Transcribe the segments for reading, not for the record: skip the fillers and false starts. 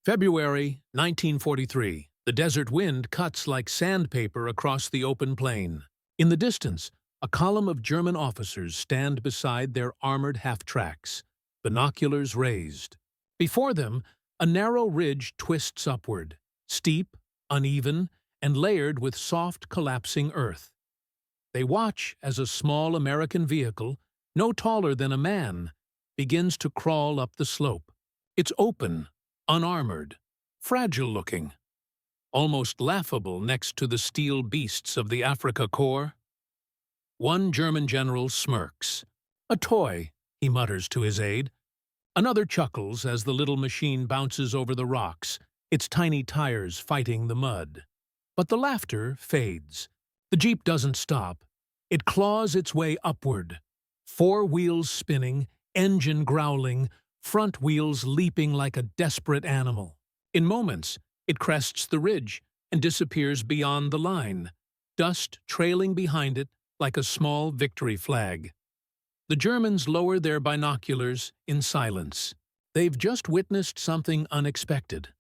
February 1943. The desert wind cuts like sandpaper across the open plain. In the distance, a column of German officers stand beside their armored half-tracks, binoculars raised. Before them, a narrow ridge twists upward, steep, uneven, and layered with soft, collapsing earth. They watch as a small American vehicle, no taller than a man, begins to crawl up the slope. It's open, unarmored, fragile-looking, almost laughable next to the steel beasts of the Afrika Korps. One German general smirks. "A toy," he mutters to his aide. Another chuckles as the little machine bounces over the rocks, its tiny tires fighting the mud. But the laughter fades. The jeep doesn't stop. It claws its way upward. Four wheels spinning, engine growling, front wheels leaping like a desperate animal. In moments, it crests the ridge and disappears beyond the line, dust trailing behind it like a small victory flag. The Germans lower their binoculars in silence. They've just witnessed something unexpected.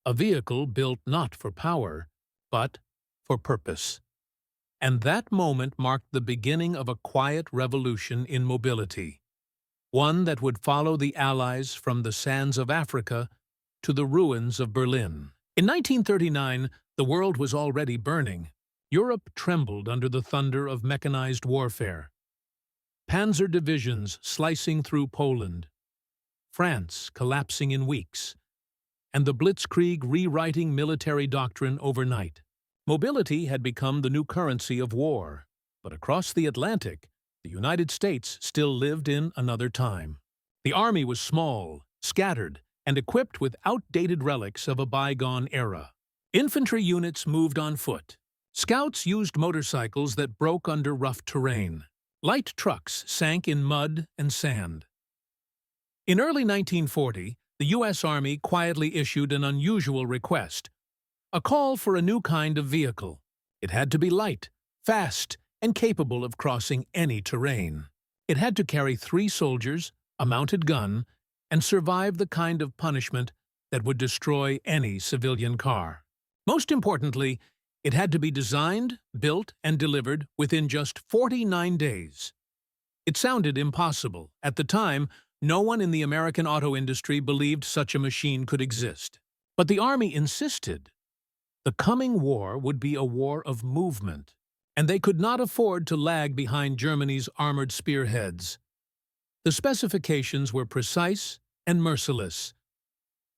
A vehicle built not for power, but for purpose. And that moment marked the beginning of a quiet revolution in mobility, one that would follow the Allies from the sands of Africa to the ruins of Berlin. In 1939, the world was already burning. Europe trembled under the thunder of mechanized warfare. Panzer divisions slicing through Poland, France collapsing in weeks, and the Blitzkrieg rewriting military doctrine overnight. Mobility had become the new currency of war, but across the Atlantic, the United States still lived in another time. The army was small, scattered, and equipped with outdated relics of a bygone era. Infantry units moved on foot. Scouts used motorcycles that broke under rough terrain. Light trucks sank in mud and sand. In early 1940, the U.S. Army quietly issued an unusual request, a call for a new kind of vehicle. It had to be light, fast, and capable of crossing any terrain. It had to carry 3 soldiers, a mounted gun, and survive the kind of punishment that would destroy any civilian car. Most importantly, it had to be designed, built, and delivered within just 49 days. It sounded impossible. At the time, no one in the American auto industry believed such a machine could exist. But the Army insisted. The coming war would be a war of movement, and they could not afford to lag behind Germany's armored spearheads. The specifications were precise and merciless.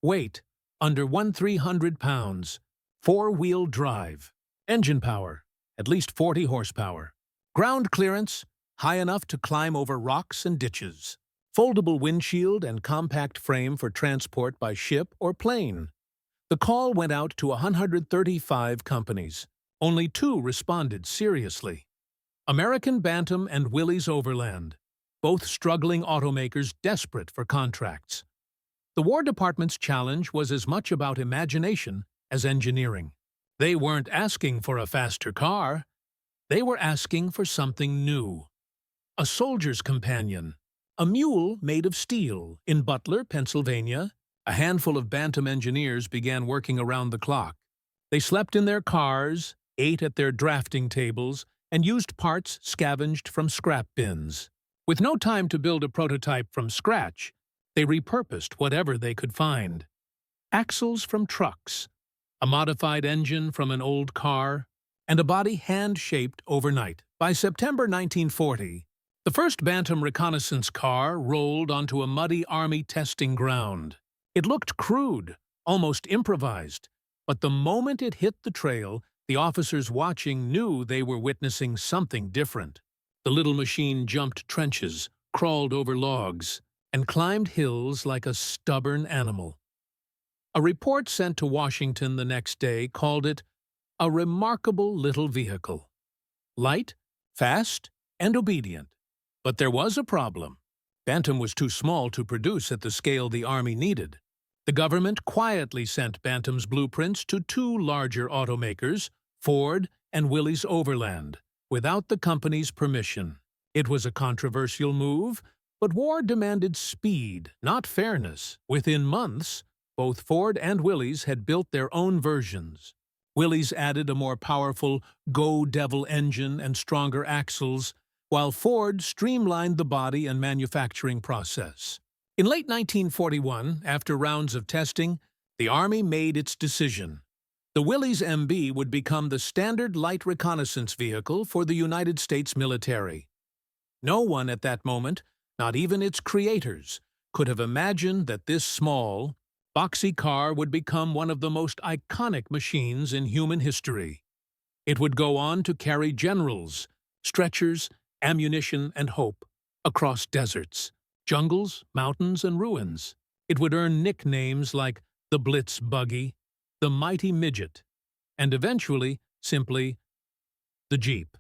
Weight, under 1,300 pounds. 4-wheel drive. Engine power, at least 40 horsepower. Ground clearance, high enough to climb over rocks and ditches. Foldable windshield and compact frame for transport by ship or plane. The call went out to 135 companies. Only 2 responded seriously. American Bantam and Willys Overland, both struggling automakers desperate for contracts. The War Department's challenge was as much about imagination as engineering. They weren't asking for a faster car. They were asking for something new. A soldier's companion. A mule made of steel. In Butler, Pennsylvania, a handful of Bantam engineers began working around the clock. They slept in their cars, ate at their drafting tables, and used parts scavenged from scrap bins. With no time to build a prototype from scratch, they repurposed whatever they could find. Axles from trucks, a modified engine from an old car, and a body hand-shaped overnight. By September 1940, the first Bantam reconnaissance car rolled onto a muddy Army testing ground. It looked crude, almost improvised, but the moment it hit the trail, the officers watching knew they were witnessing something different. The little machine jumped trenches, crawled over logs, and climbed hills like a stubborn animal. A report sent to Washington the next day called it a remarkable little vehicle. Light, fast, and obedient. But there was a problem. Bantam was too small to produce at the scale the Army needed. The government quietly sent Bantam's blueprints to 2 larger automakers, Ford and Willys Overland, without the company's permission. It was a controversial move, but war demanded speed, not fairness. Within months, Both Ford and Willys had built their own versions. Willys added a more powerful Go Devil engine and stronger axles, while Ford streamlined the body and manufacturing process. In late 1941, after rounds of testing, the Army made its decision. The Willys MB would become the standard light reconnaissance vehicle for the United States military. No one at that moment, not even its creators, could have imagined that this small, boxy car would become one of the most iconic machines in human history. It would go on to carry generals, stretchers, ammunition, and hope across deserts, jungles, mountains, and ruins. It would earn nicknames like the Blitz Buggy, the Mighty Midget, and eventually, simply, the Jeep.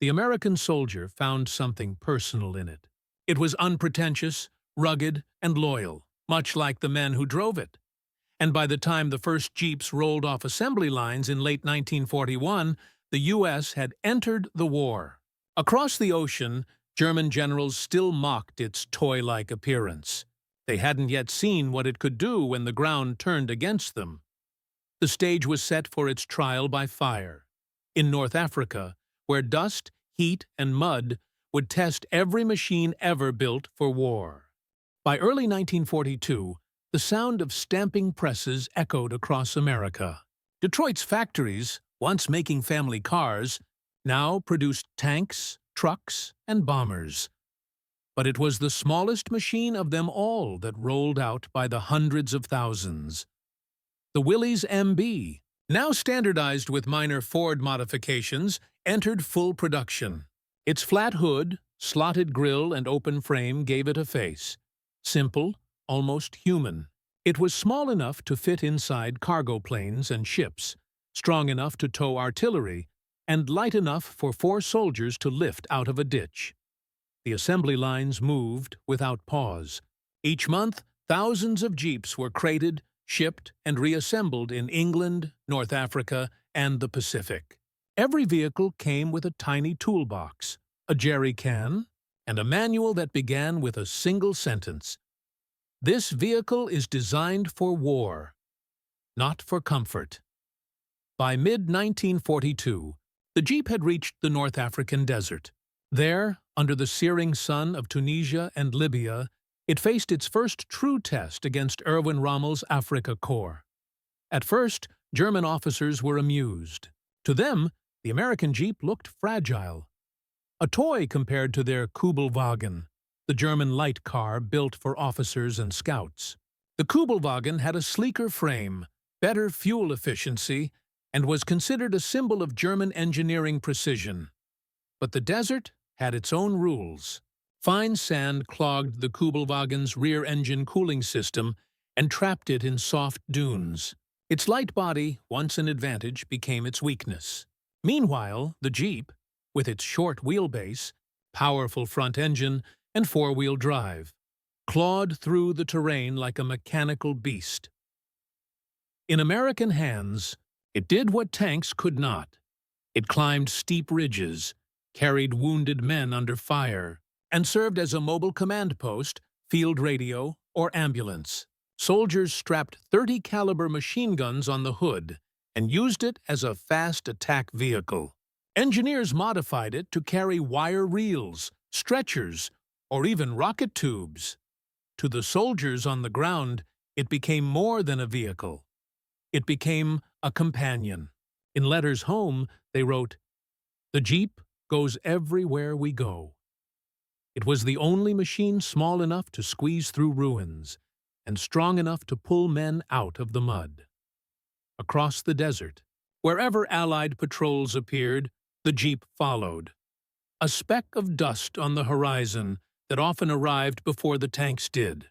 The American soldier found something personal in it. It was unpretentious, rugged, and loyal, much like the men who drove it. And by the time the first Jeeps rolled off assembly lines in late 1941, the U.S. had entered the war. Across the ocean, German generals still mocked its toy-like appearance. They hadn't yet seen what it could do when the ground turned against them. The stage was set for its trial by fire. In North Africa, where dust, heat, and mud would test every machine ever built for war. By early 1942, the sound of stamping presses echoed across America. Detroit's factories, once making family cars, now produced tanks, trucks, and bombers. But it was the smallest machine of them all that rolled out by the hundreds of thousands. The Willys MB, now standardized with minor Ford modifications, entered full production. Its flat hood, slotted grille, and open frame gave it a face. Simple, almost human. It was small enough to fit inside cargo planes and ships, strong enough to tow artillery, and light enough for 4 soldiers to lift out of a ditch. The assembly lines moved without pause. Each month, thousands of Jeeps were crated, shipped, and reassembled in England, North Africa, and the Pacific. Every vehicle came with a tiny toolbox, a jerry can, and a manual that began with a single sentence. This vehicle is designed for war, not for comfort. By mid-1942, the Jeep had reached the North African desert. There, under the searing sun of Tunisia and Libya, it faced its first true test against Erwin Rommel's Afrika Korps. At first, German officers were amused. To them, the American Jeep looked fragile. A toy compared to their Kubelwagen, the German light car built for officers and scouts. The Kubelwagen had a sleeker frame, better fuel efficiency, and was considered a symbol of German engineering precision. But the desert had its own rules. Fine sand clogged the Kubelwagen's rear-engine cooling system and trapped it in soft dunes. Its light body, once an advantage, became its weakness. Meanwhile, the Jeep, with its short wheelbase, powerful front engine, and 4-wheel drive, clawed through the terrain like a mechanical beast. In American hands, it did what tanks could not. It climbed steep ridges, carried wounded men under fire, and served as a mobile command post, field radio, or ambulance. Soldiers strapped .30 caliber machine guns on the hood and used it as a fast attack vehicle. Engineers modified it to carry wire reels, stretchers, or even rocket tubes. To the soldiers on the ground, it became more than a vehicle. It became a companion. In letters home, they wrote, "The Jeep goes everywhere we go." It was the only machine small enough to squeeze through ruins and strong enough to pull men out of the mud. Across the desert, wherever Allied patrols appeared, the Jeep followed. A speck of dust on the horizon that often arrived before the tanks did.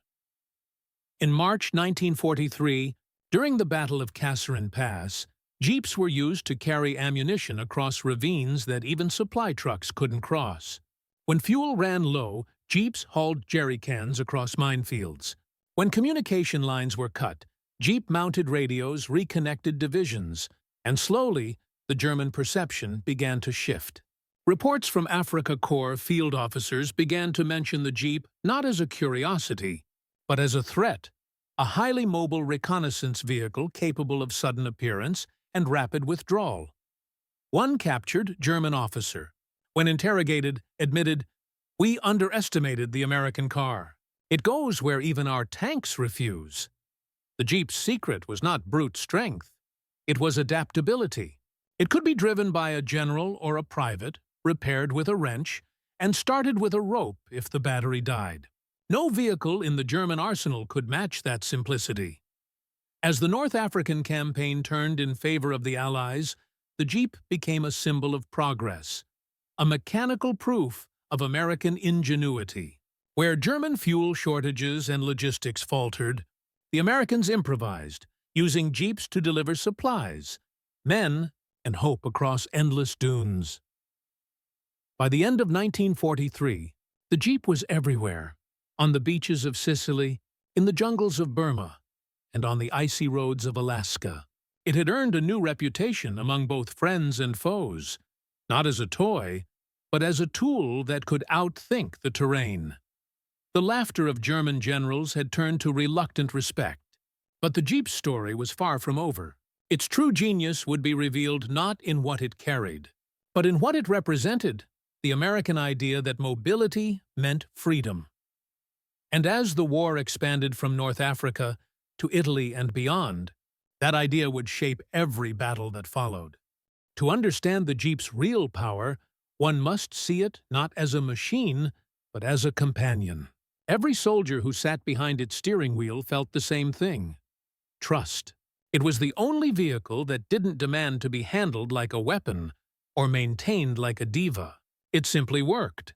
In March 1943, during the Battle of Kasserine Pass, Jeeps were used to carry ammunition across ravines that even supply trucks couldn't cross. When fuel ran low, Jeeps hauled jerry cans across minefields. When communication lines were cut, Jeep-mounted radios reconnected divisions, and slowly, the German perception began to shift. Reports from Afrika Korps field officers began to mention the Jeep not as a curiosity, but as a threat, a highly mobile reconnaissance vehicle capable of sudden appearance and rapid withdrawal. One captured German officer, when interrogated, admitted, "We underestimated the American car. It goes where even our tanks refuse." The Jeep's secret was not brute strength. It was adaptability. It could be driven by a general or a private, repaired with a wrench, and started with a rope if the battery died. No vehicle in the German arsenal could match that simplicity. As the North African campaign turned in favor of the Allies, the Jeep became a symbol of progress, a mechanical proof of American ingenuity. Where German fuel shortages and logistics faltered, the Americans improvised, using Jeeps to deliver supplies, men, and hope across endless dunes. By the end of 1943, the Jeep was everywhere, on the beaches of Sicily, in the jungles of Burma, and on the icy roads of Alaska. It had earned a new reputation among both friends and foes, not as a toy, but as a tool that could outthink the terrain. The laughter of German generals had turned to reluctant respect. But the Jeep's story was far from over. Its true genius would be revealed not in what it carried, but in what it represented, the American idea that mobility meant freedom. And as the war expanded from North Africa to Italy and beyond, that idea would shape every battle that followed. To understand the Jeep's real power, one must see it not as a machine, but as a companion. Every soldier who sat behind its steering wheel felt the same thing: trust. It was the only vehicle that didn't demand to be handled like a weapon or maintained like a diva. It simply worked.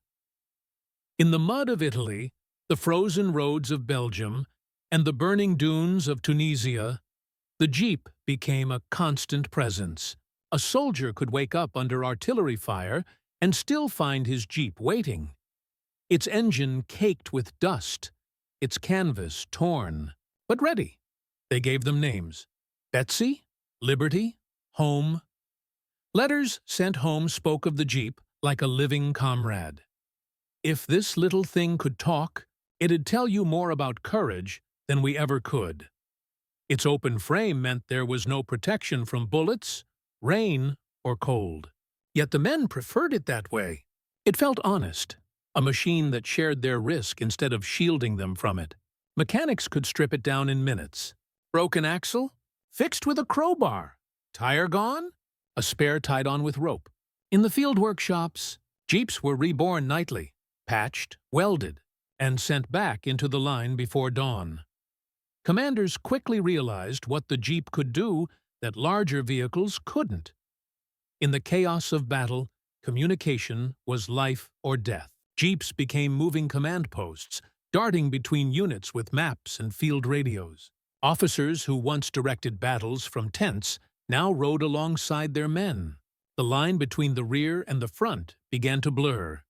In the mud of Italy, the frozen roads of Belgium, and the burning dunes of Tunisia, the Jeep became a constant presence. A soldier could wake up under artillery fire and still find his Jeep waiting. Its engine caked with dust, its canvas torn, but ready. They gave them names: Betsy, Liberty, Home. Letters sent home spoke of the Jeep like a living comrade. If this little thing could talk, it'd tell you more about courage than we ever could. Its open frame meant there was no protection from bullets, rain, or cold. Yet the men preferred it that way. It felt honest, a machine that shared their risk instead of shielding them from it. Mechanics could strip it down in minutes. Broken axle? Fixed with a crowbar. Tire gone? A spare tied on with rope. In the field workshops, Jeeps were reborn nightly, patched, welded, and sent back into the line before dawn. Commanders quickly realized what the Jeep could do that larger vehicles couldn't. In the chaos of battle, communication was life or death. Jeeps became moving command posts, darting between units with maps and field radios. Officers who once directed battles from tents now rode alongside their men. The line between the rear and the front began to blur.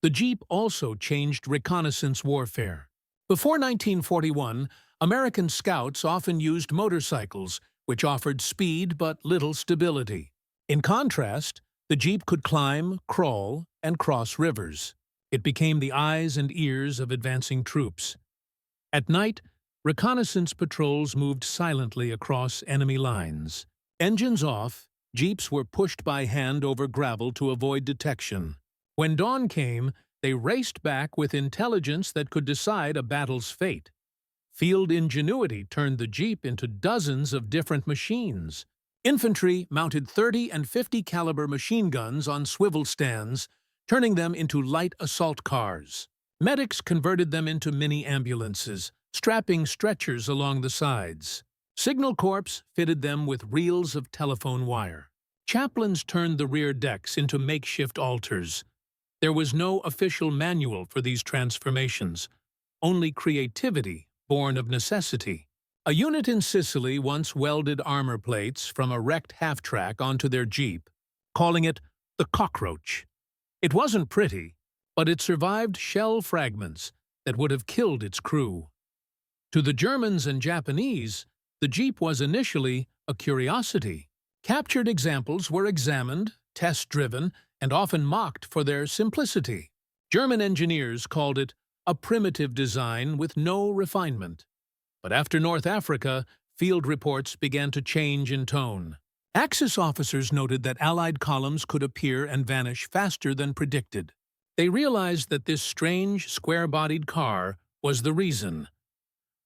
The Jeep also changed reconnaissance warfare. Before 1941, American scouts often used motorcycles, which offered speed but little stability. In contrast, the Jeep could climb, crawl, and cross rivers. It became the eyes and ears of advancing troops. At night, reconnaissance patrols moved silently across enemy lines. Engines off, Jeeps were pushed by hand over gravel to avoid detection. When dawn came, they raced back with intelligence that could decide a battle's fate. Field ingenuity turned the Jeep into dozens of different machines. Infantry mounted 30 and 50 caliber machine guns on swivel stands, turning them into light assault cars. Medics converted them into mini ambulances, strapping stretchers along the sides. Signal Corps fitted them with reels of telephone wire. Chaplains turned the rear decks into makeshift altars. There was no official manual for these transformations, only creativity born of necessity. A unit in Sicily once welded armor plates from a wrecked half-track onto their Jeep, calling it the cockroach. It wasn't pretty, but it survived shell fragments that would have killed its crew. To the Germans and Japanese, the Jeep was initially a curiosity. Captured examples were examined, test-driven, and often mocked for their simplicity. German engineers called it a primitive design with no refinement. But after North Africa, field reports began to change in tone. Axis officers noted that Allied columns could appear and vanish faster than predicted. They realized that this strange, square-bodied car was the reason.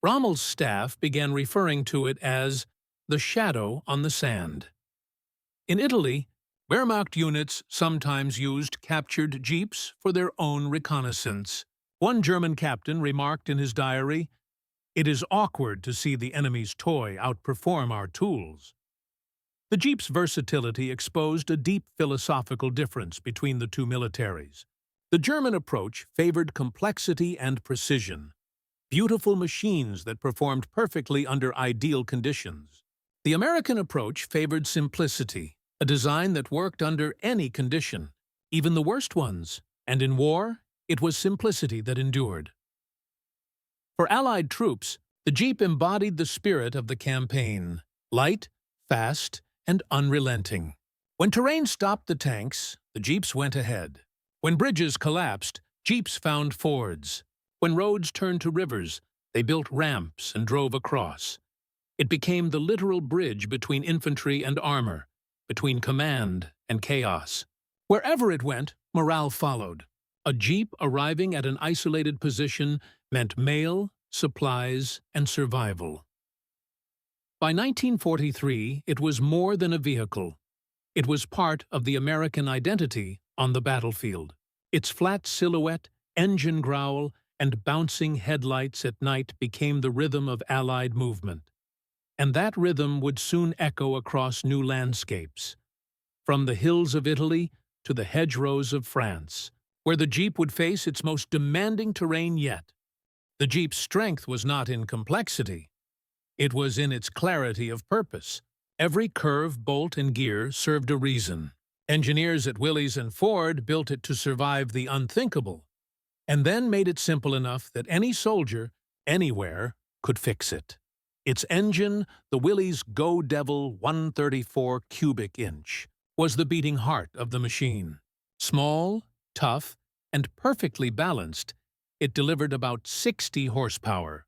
Rommel's staff began referring to it as the shadow on the sand. In Italy, Wehrmacht units sometimes used captured jeeps for their own reconnaissance. One German captain remarked in his diary, "It is awkward to see the enemy's toy outperform our tools." The Jeep's versatility exposed a deep philosophical difference between the two militaries. The German approach favored complexity and precision, beautiful machines that performed perfectly under ideal conditions. The American approach favored simplicity, a design that worked under any condition, even the worst ones, and in war, it was simplicity that endured. For Allied troops, the Jeep embodied the spirit of the campaign: light, fast, and unrelenting. When terrain stopped the tanks, the Jeeps went ahead. When bridges collapsed, Jeeps found fords. When roads turned to rivers, they built ramps and drove across. It became the literal bridge between infantry and armor, between command and chaos. Wherever it went, morale followed. A Jeep arriving at an isolated position meant mail, supplies, and survival. By 1943, it was more than a vehicle. It was part of the American identity on the battlefield. Its flat silhouette, engine growl, and bouncing headlights at night became the rhythm of Allied movement. And that rhythm would soon echo across new landscapes, from the hills of Italy to the hedgerows of France, where the Jeep would face its most demanding terrain yet. The Jeep's strength was not in complexity. It was in its clarity of purpose. Every curve, bolt, and gear served a reason. Engineers at Willys and Ford built it to survive the unthinkable, and then made it simple enough that any soldier, anywhere, could fix it. Its engine, the Willys Go Devil 134 cubic inch, was the beating heart of the machine. Small, tough, and perfectly balanced, it delivered about 60 horsepower.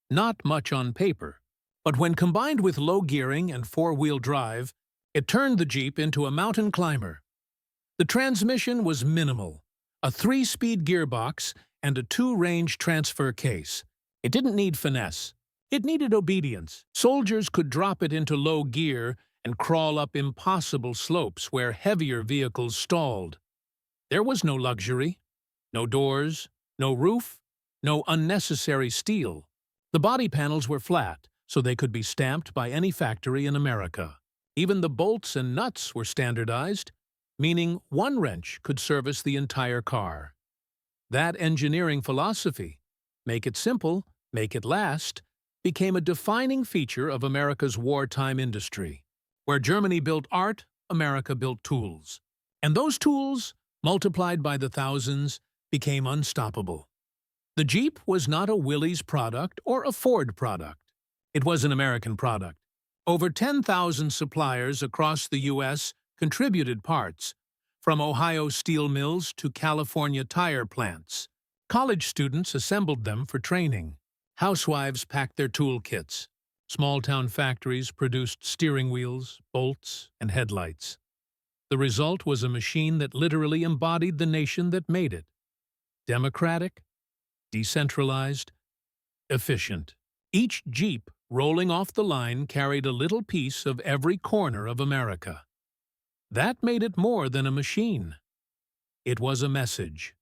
Not much on paper, but when combined with low gearing and four-wheel drive, it turned the Jeep into a mountain climber. The transmission was minimal, a 3-speed gearbox and a 2-range transfer case. It didn't need finesse. It needed obedience. Soldiers could drop it into low gear and crawl up impossible slopes where heavier vehicles stalled. There was no luxury, no doors, no roof, no unnecessary steel. The body panels were flat, so they could be stamped by any factory in America. Even the bolts and nuts were standardized, meaning one wrench could service the entire car. That engineering philosophy, make it simple, make it last, became a defining feature of America's wartime industry. Where Germany built art, America built tools. And those tools, multiplied by the thousands, became unstoppable. The Jeep was not a Willys product or a Ford product. It was an American product. Over 10,000 suppliers across the U.S. contributed parts, from Ohio steel mills to California tire plants. College students assembled them for training. Housewives packed their toolkits. Small-town factories produced steering wheels, bolts, and headlights. The result was a machine that literally embodied the nation that made it. Democratic, decentralized, efficient. Each Jeep rolling off the line carried a little piece of every corner of America. That made it more than a machine. It was a message.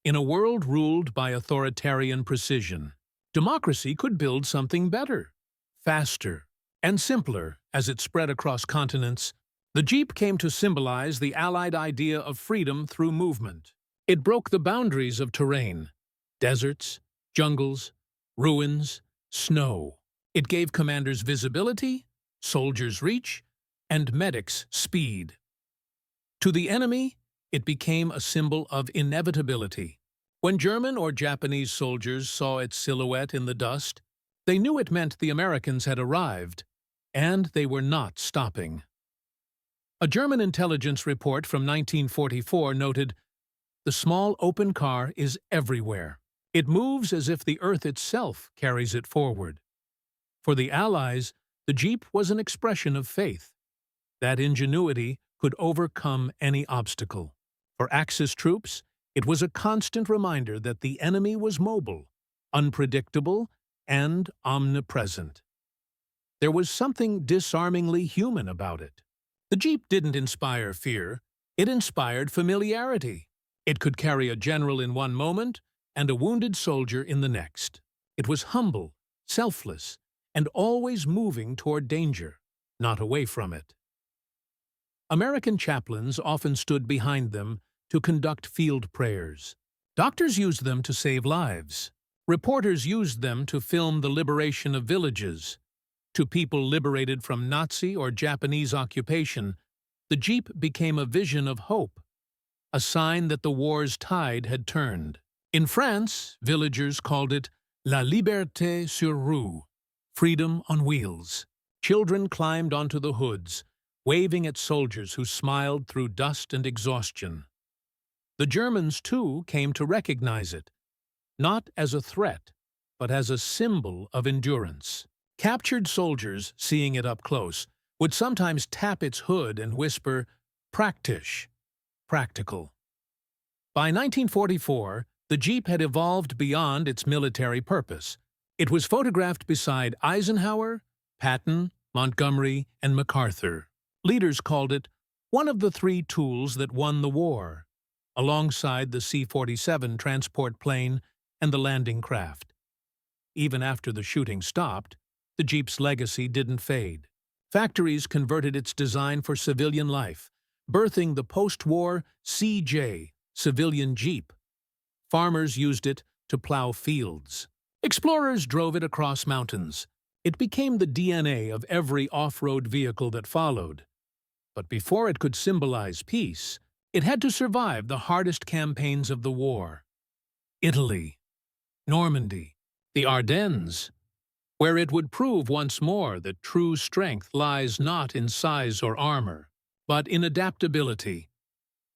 In a world ruled by authoritarian precision, democracy could build something better, faster, and simpler. As it spread across continents, the Jeep came to symbolize the Allied idea of freedom through movement. It broke the boundaries of terrain: deserts, jungles, ruins, snow. It gave commanders visibility, soldiers reach, and medics speed. To the enemy, it became a symbol of inevitability. When German or Japanese soldiers saw its silhouette in the dust, they knew it meant the Americans had arrived, and they were not stopping. A German intelligence report from 1944 noted, "The small open car is everywhere. It moves as if the earth itself carries it forward." For the Allies, the Jeep was an expression of faith. That ingenuity could overcome any obstacle. For Axis troops, it was a constant reminder that the enemy was mobile, unpredictable, and omnipresent. There was something disarmingly human about it. The Jeep didn't inspire fear, it inspired familiarity. It could carry a general in one moment and a wounded soldier in the next. It was humble, selfless, and always moving toward danger, not away from it. American chaplains often stood behind them to conduct field prayers. Doctors used them to save lives. Reporters used them to film the liberation of villages. To people liberated from Nazi or Japanese occupation, the Jeep became a vision of hope, a sign that the war's tide had turned. In France, villagers called it La Liberté sur roue, freedom on wheels. Children climbed onto the hoods, waving at soldiers who smiled through dust and exhaustion. The Germans, too, came to recognize it, not as a threat, but as a symbol of endurance. Captured soldiers, seeing it up close, would sometimes tap its hood and whisper, "Praktisch," practical. By 1944, the Jeep had evolved beyond its military purpose. It was photographed beside Eisenhower, Patton, Montgomery, and MacArthur. Leaders called it one of the three tools that won the war, alongside the C-47 transport plane and the landing craft. Even after the shooting stopped, the Jeep's legacy didn't fade. Factories converted its design for civilian life, birthing the post-war CJ, civilian Jeep. Farmers used it to plow fields. Explorers drove it across mountains. It became the DNA of every off-road vehicle that followed. But before it could symbolize peace, it had to survive the hardest campaigns of the war. Italy, Normandy, the Ardennes, where it would prove once more that true strength lies not in size or armor, but in adaptability.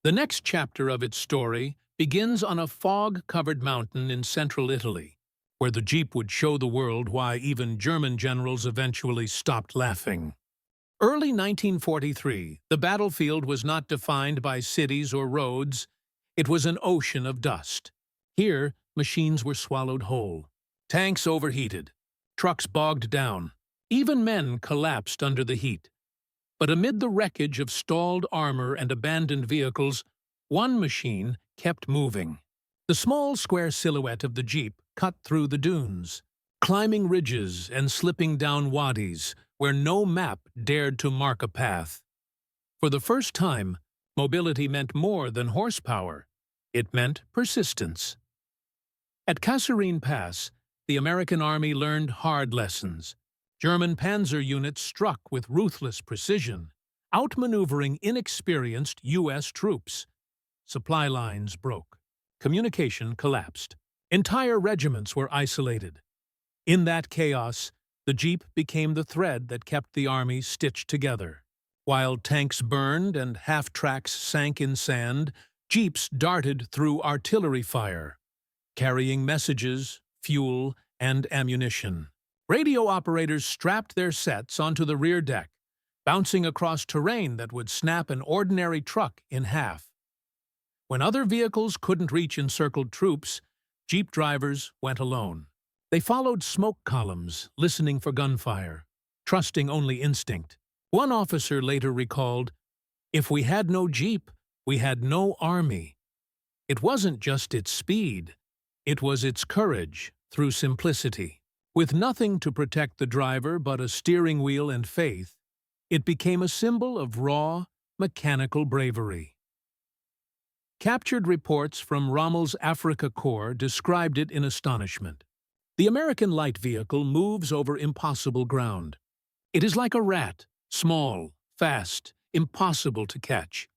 The next chapter of its story begins on a fog-covered mountain in central Italy, where the Jeep would show the world why even German generals eventually stopped laughing. Early 1943, the battlefield was not defined by cities or roads. It was an ocean of dust. Here, machines were swallowed whole. Tanks overheated. Trucks bogged down. Even men collapsed under the heat. But amid the wreckage of stalled armor and abandoned vehicles, one machine kept moving. The small square silhouette of the Jeep cut through the dunes, climbing ridges and slipping down wadis where no map dared to mark a path. For the first time, mobility meant more than horsepower. It meant persistence. At Kasserine Pass, the American Army learned hard lessons. German panzer units struck with ruthless precision, outmaneuvering inexperienced U.S. troops. Supply lines broke. Communication collapsed. Entire regiments were isolated. In that chaos, the Jeep became the thread that kept the army stitched together. While tanks burned and half-tracks sank in sand, Jeeps darted through artillery fire, carrying messages, fuel, and ammunition. Radio operators strapped their sets onto the rear deck, bouncing across terrain that would snap an ordinary truck in half. When other vehicles couldn't reach encircled troops, Jeep drivers went alone. They followed smoke columns, listening for gunfire, trusting only instinct. One officer later recalled, "If we had no Jeep, we had no army." It wasn't just its speed. It was its courage through simplicity. With nothing to protect the driver but a steering wheel and faith, it became a symbol of raw, mechanical bravery. Captured reports from Rommel's Africa Corps described it in astonishment. The American light vehicle moves over impossible ground. It is like a rat, small, fast, impossible to catch.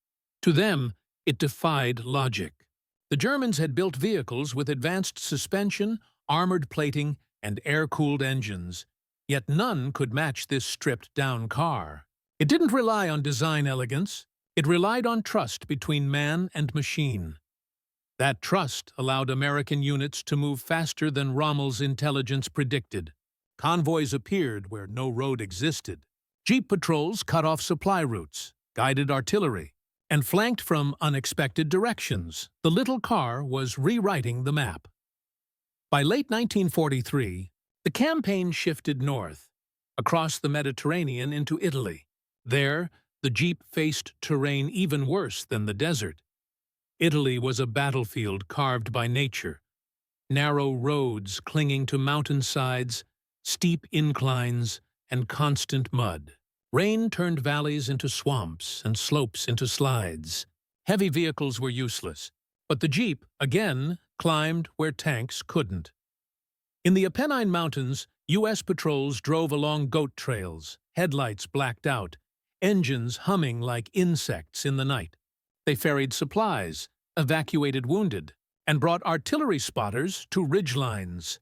To them, it defied logic. The Germans had built vehicles with advanced suspension, armored plating, and air-cooled engines, yet none could match this stripped-down car. It didn't rely on design elegance. It relied on trust between man and machine. That trust allowed American units to move faster than Rommel's intelligence predicted. Convoys appeared where no road existed. Jeep patrols cut off supply routes, guided artillery, and flanked from unexpected directions. The little car was rewriting the map. By late 1943, the campaign shifted north, across the Mediterranean into Italy. There, the Jeep faced terrain even worse than the desert. Italy was a battlefield carved by nature. Narrow roads clinging to mountainsides, steep inclines, and constant mud. Rain turned valleys into swamps and slopes into slides. Heavy vehicles were useless, but the Jeep, again, climbed where tanks couldn't. In the Apennine Mountains, U.S. patrols drove along goat trails, headlights blacked out, engines humming like insects in the night. They ferried supplies, evacuated wounded, and brought artillery spotters to ridgelines.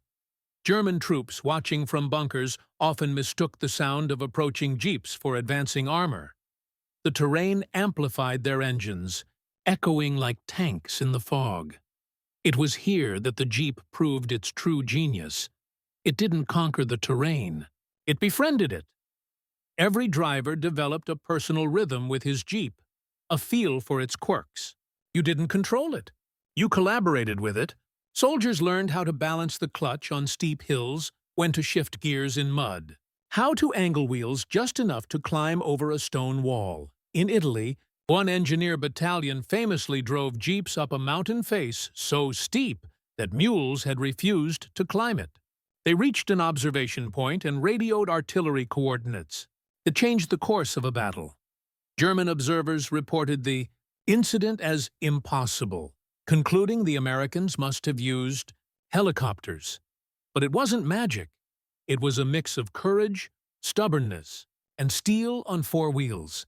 German troops watching from bunkers often mistook the sound of approaching jeeps for advancing armor. The terrain amplified their engines, echoing like tanks in the fog. It was here that the Jeep proved its true genius. It didn't conquer the terrain. It befriended it. Every driver developed a personal rhythm with his Jeep, a feel for its quirks. You didn't control it. You collaborated with it. Soldiers learned how to balance the clutch on steep hills, when to shift gears in mud, how to angle wheels just enough to climb over a stone wall. In Italy, one engineer battalion famously drove jeeps up a mountain face so steep that mules had refused to climb it. They reached an observation point and radioed artillery coordinates. It changed the course of a battle. German observers reported the incident as impossible, concluding the Americans must have used helicopters. But it wasn't magic. It was a mix of courage, stubbornness, and steel on four wheels.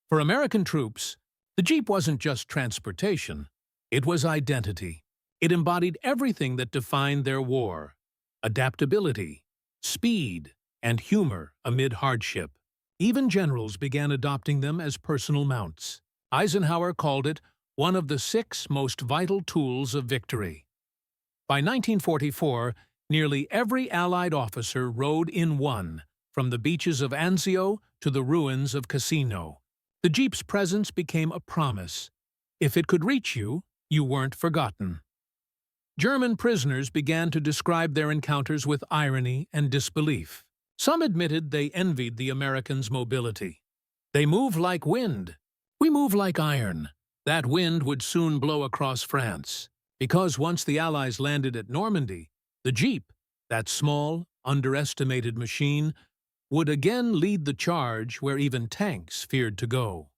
For American troops, the Jeep wasn't just transportation. It was identity. It embodied everything that defined their war: adaptability, speed, and humor amid hardship. Even generals began adopting them as personal mounts. Eisenhower called it one of the 6 most vital tools of victory. By 1944, nearly every Allied officer rode in one, from the beaches of Anzio to the ruins of Cassino. The Jeep's presence became a promise. If it could reach you, you weren't forgotten. German prisoners began to describe their encounters with irony and disbelief. Some admitted they envied the Americans' mobility. They move like wind. We move like iron. That wind would soon blow across France, because once the Allies landed at Normandy, the Jeep, that small, underestimated machine, would again lead the charge where even tanks feared to go.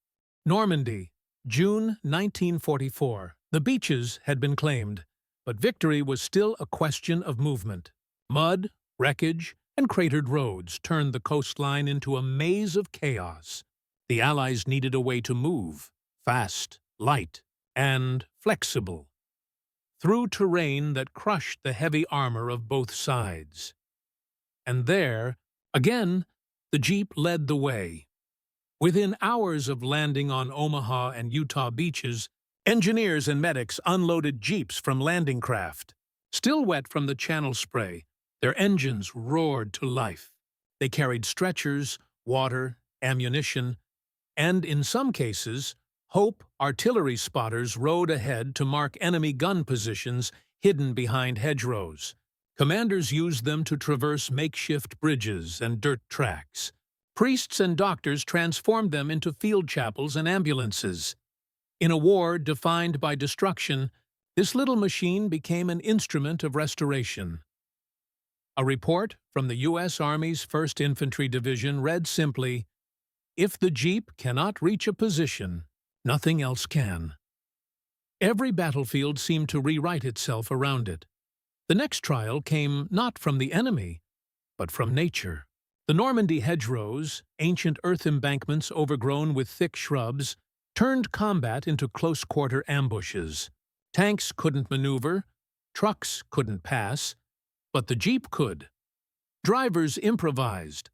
Normandy, June 1944. The beaches had been claimed, but victory was still a question of movement. Mud, wreckage, and cratered roads turned the coastline into a maze of chaos. The Allies needed a way to move, fast, light, and flexible, through terrain that crushed the heavy armor of both sides. And there, again, the Jeep led the way. Within hours of landing on Omaha and Utah beaches, engineers and medics unloaded Jeeps from landing craft. Still wet from the Channel spray, their engines roared to life. They carried stretchers, water, ammunition, and, in some cases, Hope artillery spotters rode ahead to mark enemy gun positions hidden behind hedgerows. Commanders used them to traverse makeshift bridges and dirt tracks. Priests and doctors transformed them into field chapels and ambulances. In a war defined by destruction, this little machine became an instrument of restoration. A report from the U.S. Army's 1st Infantry Division read simply, "If the Jeep cannot reach a position, nothing else can." Every battlefield seemed to rewrite itself around it. The next trial came not from the enemy, but from nature. The Normandy hedgerows, ancient earth embankments overgrown with thick shrubs, turned combat into close-quarter ambushes. Tanks couldn't maneuver, trucks couldn't pass, but the Jeep could. Drivers improvised,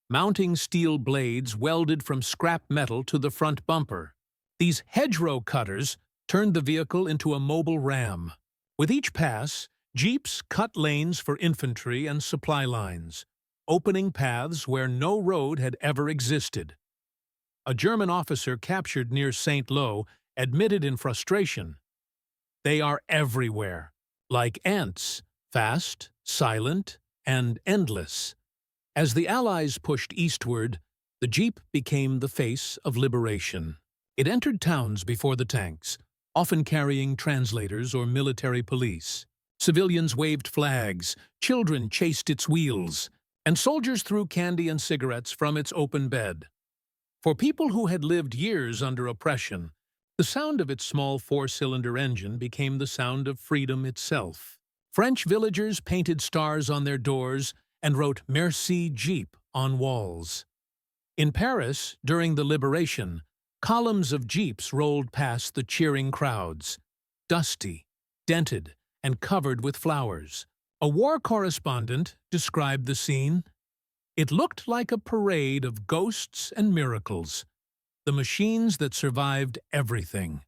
mounting steel blades welded from scrap metal to the front bumper. These hedgerow cutters turned the vehicle into a mobile ram. With each pass, Jeeps cut lanes for infantry and supply lines, opening paths where no road had ever existed. A German officer captured near St. Lo admitted in frustration, "They are everywhere, like ants, fast, silent, and endless." As the Allies pushed eastward, the Jeep became the face of liberation. It entered towns before the tanks, often carrying translators or military police. Civilians waved flags, children chased its wheels, and soldiers threw candy and cigarettes from its open bed. For people who had lived years under oppression, the sound of its small four-cylinder engine became the sound of freedom itself. French villagers painted stars on their doors and wrote "Merci Jeep" on walls. In Paris, during the Liberation, columns of jeeps rolled past the cheering crowds, dusty, dented, and covered with flowers. A war correspondent described the scene. "It looked like a parade of ghosts and miracles, the machines that survived everything."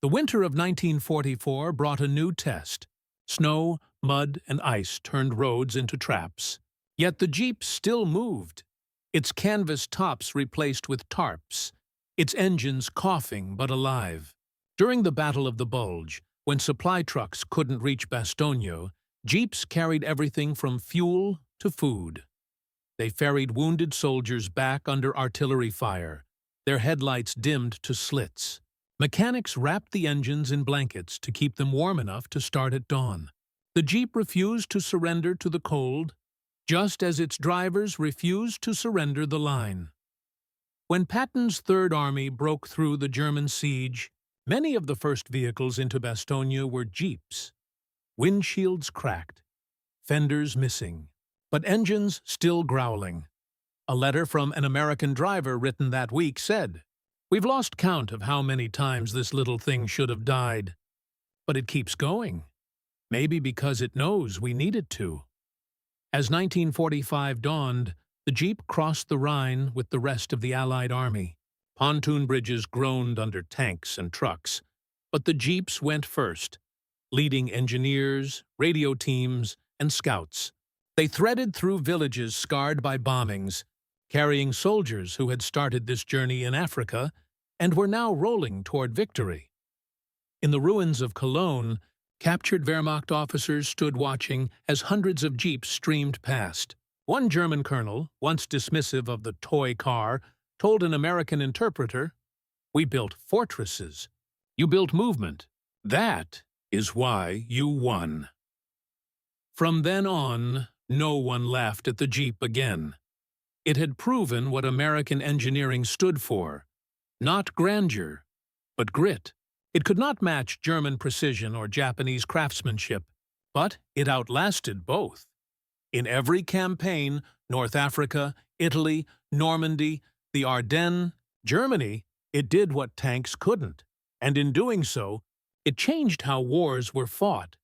The winter of 1944 brought a new test. Snow, mud, and ice turned roads into traps. Yet the Jeep still moved, its canvas tops replaced with tarps, its engines coughing but alive. During the Battle of the Bulge, when supply trucks couldn't reach Bastogne, Jeeps carried everything from fuel to food. They ferried wounded soldiers back under artillery fire, their headlights dimmed to slits. Mechanics wrapped the engines in blankets to keep them warm enough to start at dawn. The Jeep refused to surrender to the cold, just as its drivers refused to surrender the line. When Patton's Third Army broke through the German siege, many of the first vehicles into Bastogne were Jeeps. Windshields cracked, fenders missing, but engines still growling. A letter from an American driver written that week said, "We've lost count of how many times this little thing should have died. But it keeps going. Maybe because it knows we need it to." As 1945 dawned, the Jeep crossed the Rhine with the rest of the Allied army. Pontoon bridges groaned under tanks and trucks, but the Jeeps went first, leading engineers, radio teams, and scouts. They threaded through villages scarred by bombings, carrying soldiers who had started this journey in Africa and were now rolling toward victory. In the ruins of Cologne, captured Wehrmacht officers stood watching as hundreds of jeeps streamed past. One German colonel, once dismissive of the toy car, told an American interpreter, "We built fortresses. You built movement. That is why you won." From then on, no one laughed at the Jeep again. It had proven what American engineering stood for. Not grandeur, but grit. It could not match German precision or Japanese craftsmanship, but it outlasted both. In every campaign, North Africa, Italy, Normandy, the Ardennes, Germany, it did what tanks couldn't, and in doing so, it changed how wars were fought.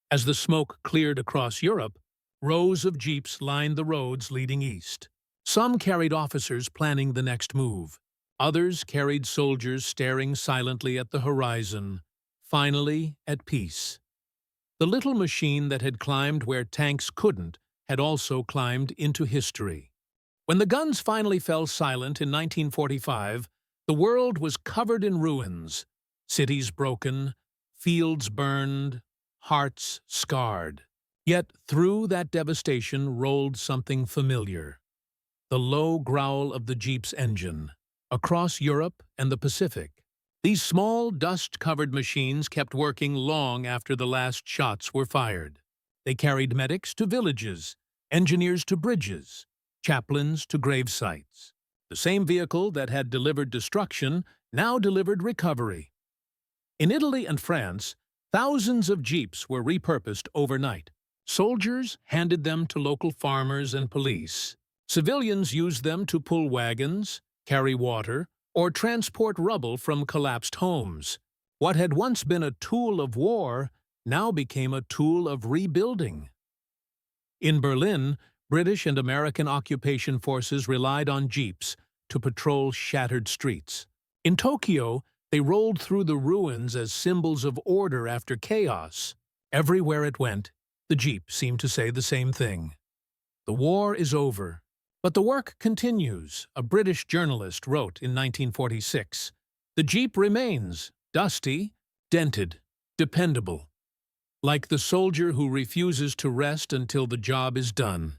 As the smoke cleared across Europe, rows of jeeps lined the roads leading east. Some carried officers planning the next move. Others carried soldiers staring silently at the horizon, finally at peace. The little machine that had climbed where tanks couldn't had also climbed into history. When the guns finally fell silent in 1945, the world was covered in ruins, cities broken, fields burned, hearts scarred. Yet through that devastation rolled something familiar. The low growl of the Jeep's engine. Across Europe and the Pacific, these small, dust-covered machines kept working long after the last shots were fired. They carried medics to villages, engineers to bridges, chaplains to grave sites. The same vehicle that had delivered destruction now delivered recovery. In Italy and France, thousands of jeeps were repurposed overnight. Soldiers handed them to local farmers and police. Civilians used them to pull wagons, carry water, or transport rubble from collapsed homes. What had once been a tool of war now became a tool of rebuilding. In Berlin, British and American occupation forces relied on jeeps to patrol shattered streets. In Tokyo, they rolled through the ruins as symbols of order after chaos. Everywhere it went, the Jeep seemed to say the same thing. The war is over, but the work continues, a British journalist wrote in 1946. The Jeep remains, dusty, dented, dependable, like the soldier who refuses to rest until the job is done.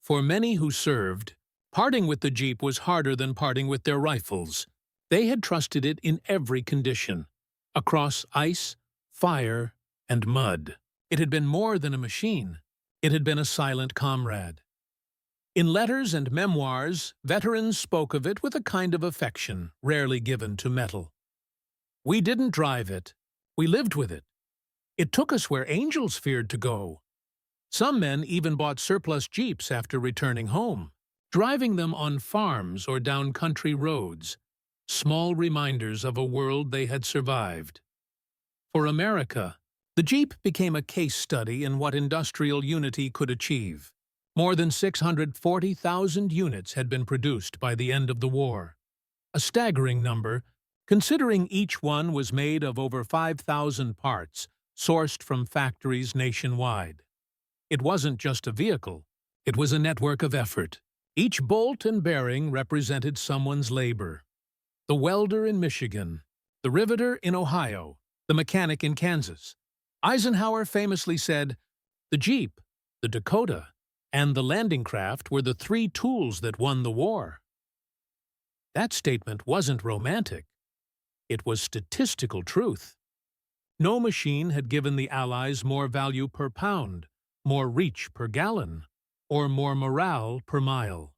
For many who served, parting with the Jeep was harder than parting with their rifles. They had trusted it in every condition, across ice, fire, and mud. It had been more than a machine. It had been a silent comrade. In letters and memoirs, veterans spoke of it with a kind of affection rarely given to metal. We didn't drive it. We lived with it. It took us where angels feared to go. Some men even bought surplus Jeeps after returning home, driving them on farms or down country roads, small reminders of a world they had survived. For America, the Jeep became a case study in what industrial unity could achieve. More than 640,000 units had been produced by the end of the war. A staggering number, considering each one was made of over 5,000 parts, sourced from factories nationwide. It wasn't just a vehicle, it was a network of effort. Each bolt and bearing represented someone's labor. The welder in Michigan, the riveter in Ohio, the mechanic in Kansas. Eisenhower famously said, "The Jeep, the Dakota, and the landing craft were the three tools that won the war." That statement wasn't romantic. It was statistical truth. No machine had given the Allies more value per pound, more reach per gallon, or more morale per mile.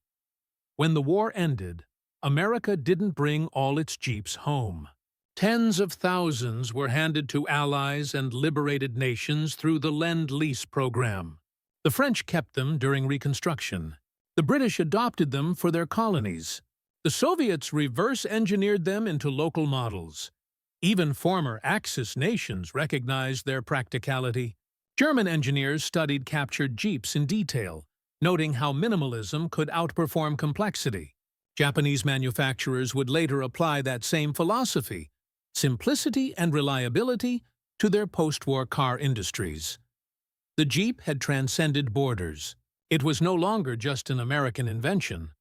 When the war ended, America didn't bring all its Jeeps home. Tens of thousands were handed to allies and liberated nations through the Lend-Lease program. The French kept them during Reconstruction. The British adopted them for their colonies. The Soviets reverse-engineered them into local models. Even former Axis nations recognized their practicality. German engineers studied captured Jeeps in detail, noting how minimalism could outperform complexity. Japanese manufacturers would later apply that same philosophy, simplicity and reliability, to their post-war car industries. The Jeep had transcended borders. It was no longer just an American invention.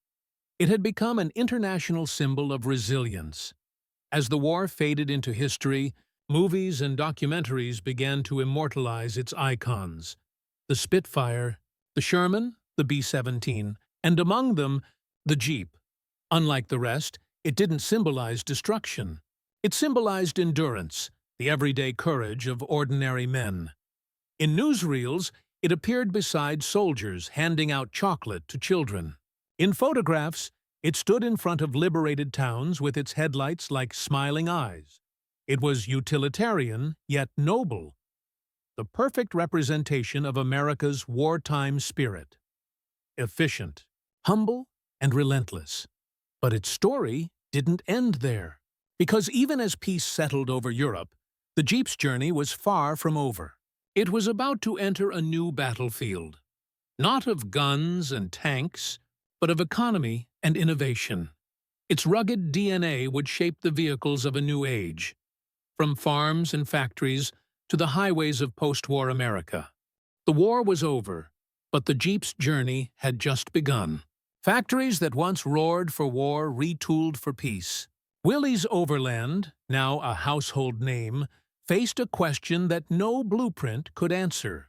It had become an international symbol of resilience. As the war faded into history, movies and documentaries began to immortalize its icons. The Spitfire, the Sherman, the B-17, and among them, the Jeep. Unlike the rest, it didn't symbolize destruction. It symbolized endurance, the everyday courage of ordinary men. In newsreels, it appeared beside soldiers handing out chocolate to children. In photographs, it stood in front of liberated towns with its headlights like smiling eyes. It was utilitarian, yet noble. The perfect representation of America's wartime spirit. Efficient, humble, and relentless. But its story didn't end there. Because even as peace settled over Europe, the Jeep's journey was far from over. It was about to enter a new battlefield. Not of guns and tanks, but of economy and innovation. Its rugged DNA would shape the vehicles of a new age, from farms and factories to the highways of post-war America. The war was over, but the Jeep's journey had just begun. Factories that once roared for war retooled for peace. WWII's Overland, now a household name, faced a question that no blueprint could answer.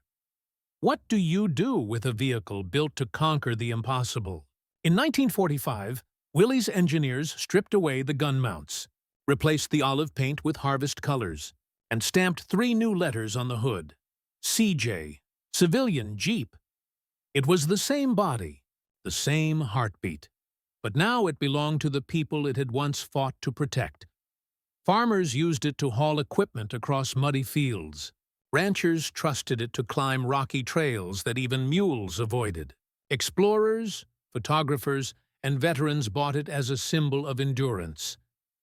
What do you do with a vehicle built to conquer the impossible? In 1945, WWII's engineers stripped away the gun mounts, replaced the olive paint with harvest colors, and stamped 3 new letters on the hood. CJ, Civilian Jeep. It was the same body, the same heartbeat. But now it belonged to the people it had once fought to protect. Farmers used it to haul equipment across muddy fields. Ranchers trusted it to climb rocky trails that even mules avoided. Explorers, photographers, and veterans bought it as a symbol of endurance,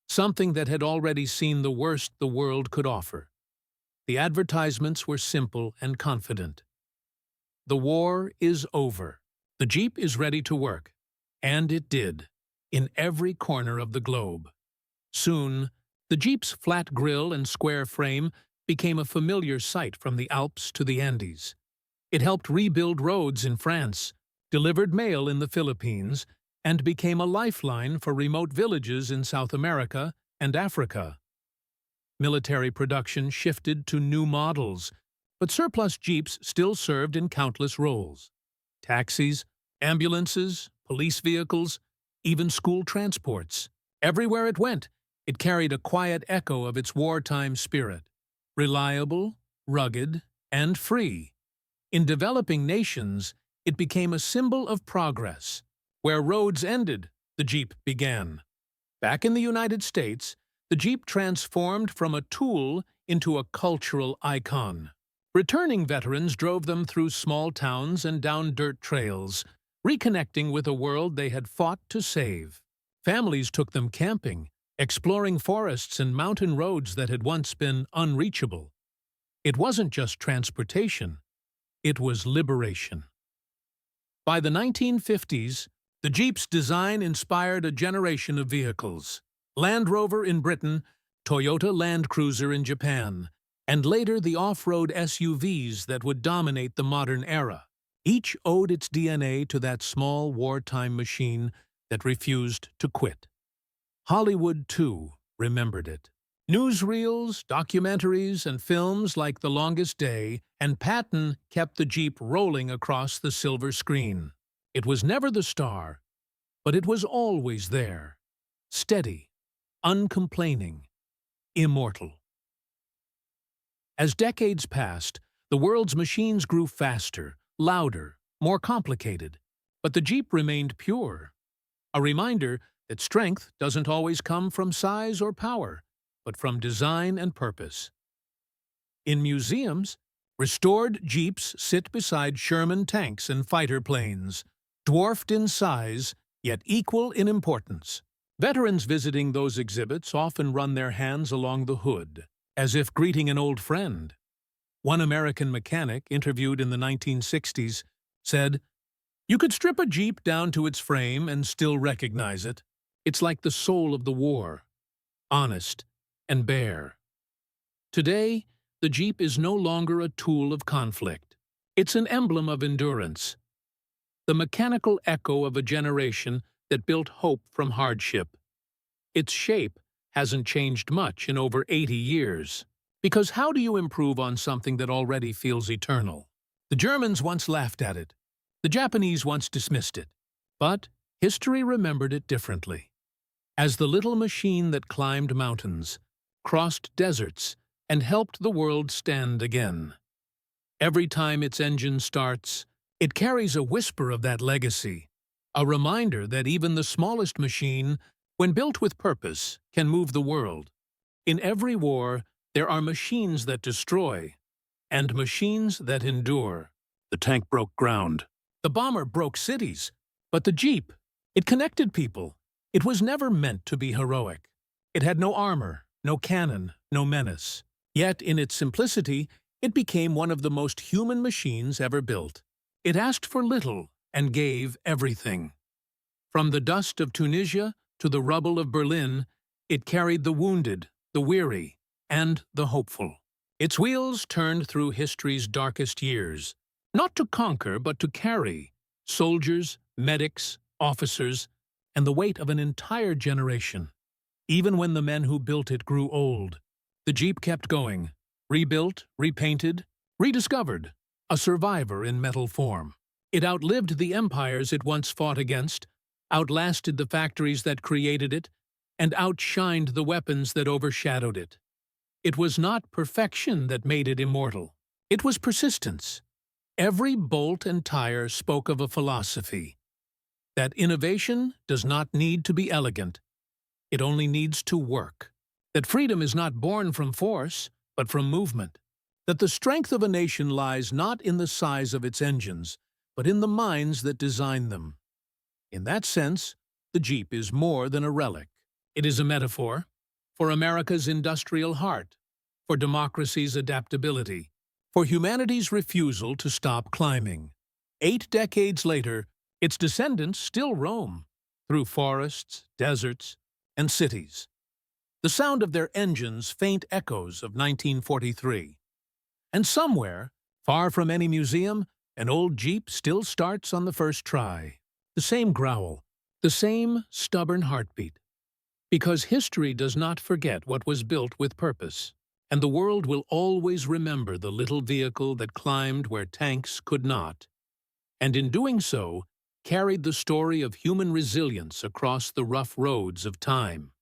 something that had already seen the worst the world could offer. The advertisements were simple and confident. The war is over. The Jeep is ready to work. And it did, in every corner of the globe. Soon, the Jeep's flat grille and square frame became a familiar sight from the Alps to the Andes. It helped rebuild roads in France, delivered mail in the Philippines, and became a lifeline for remote villages in South America and Africa. Military production shifted to new models, but surplus Jeeps still served in countless roles. Taxis, ambulances, police vehicles, even school transports. Everywhere it went, it carried a quiet echo of its wartime spirit. Reliable, rugged, and free. In developing nations, it became a symbol of progress. Where roads ended, the Jeep began. Back in the United States, the Jeep transformed from a tool into a cultural icon. Returning veterans drove them through small towns and down dirt trails, reconnecting with a world they had fought to save. Families took them camping, exploring forests and mountain roads that had once been unreachable. It wasn't just transportation, it was liberation. By the 1950s, the Jeep's design inspired a generation of vehicles. Land Rover in Britain, Toyota Land Cruiser in Japan, and later the off-road SUVs that would dominate the modern era. Each owed its DNA to that small wartime machine that refused to quit. Hollywood, too, remembered it. Newsreels, documentaries, and films like The Longest Day and Patton kept the Jeep rolling across the silver screen. It was never the star, but it was always there. Steady, uncomplaining, immortal. As decades passed, the world's machines grew faster, louder, more complicated, but the Jeep remained pure. A reminder that strength doesn't always come from size or power, but from design and purpose. In museums, restored Jeeps sit beside Sherman tanks and fighter planes, dwarfed in size, yet equal in importance. Veterans visiting those exhibits often run their hands along the hood, as if greeting an old friend. One American mechanic, interviewed in the 1960s, said, "You could strip a Jeep down to its frame and still recognize it. It's like the soul of the war, honest and bare." Today, the Jeep is no longer a tool of conflict. It's an emblem of endurance, the mechanical echo of a generation that built hope from hardship. Its shape hasn't changed much in over 80 years. Because how do you improve on something that already feels eternal? The Germans once laughed at it. The Japanese once dismissed it. But history remembered it differently. As the little machine that climbed mountains, crossed deserts, and helped the world stand again. Every time its engine starts, it carries a whisper of that legacy, a reminder that even the smallest machine, when built with purpose, can move the world. In every war, there are machines that destroy, and machines that endure. The tank broke ground. The bomber broke cities. But the Jeep, it connected people. It was never meant to be heroic. It had no armor, no cannon, no menace. Yet, in its simplicity, it became one of the most human machines ever built. It asked for little and gave everything. From the dust of Tunisia to the rubble of Berlin, it carried the wounded, the weary, and the hopeful. Its wheels turned through history's darkest years, not to conquer but to carry soldiers, medics, officers, and the weight of an entire generation. Even when the men who built it grew old, the Jeep kept going, rebuilt, repainted, rediscovered, a survivor in metal form. It outlived the empires it once fought against, outlasted the factories that created it, and outshined the weapons that overshadowed it. It was not perfection that made it immortal. It was persistence. Every bolt and tire spoke of a philosophy, that innovation does not need to be elegant. It only needs to work. That freedom is not born from force, but from movement. That the strength of a nation lies not in the size of its engines, but in the minds that design them. In that sense, the Jeep is more than a relic. It is a metaphor for America's industrial heart, for democracy's adaptability, for humanity's refusal to stop climbing. 8 decades later, its descendants still roam through forests, deserts, and cities. The sound of their engines faint echoes of 1943. And somewhere, far from any museum, an old Jeep still starts on the first try. The same growl, the same stubborn heartbeat. Because history does not forget what was built with purpose, and the world will always remember the little vehicle that climbed where tanks could not, and in doing so, carried the story of human resilience across the rough roads of time.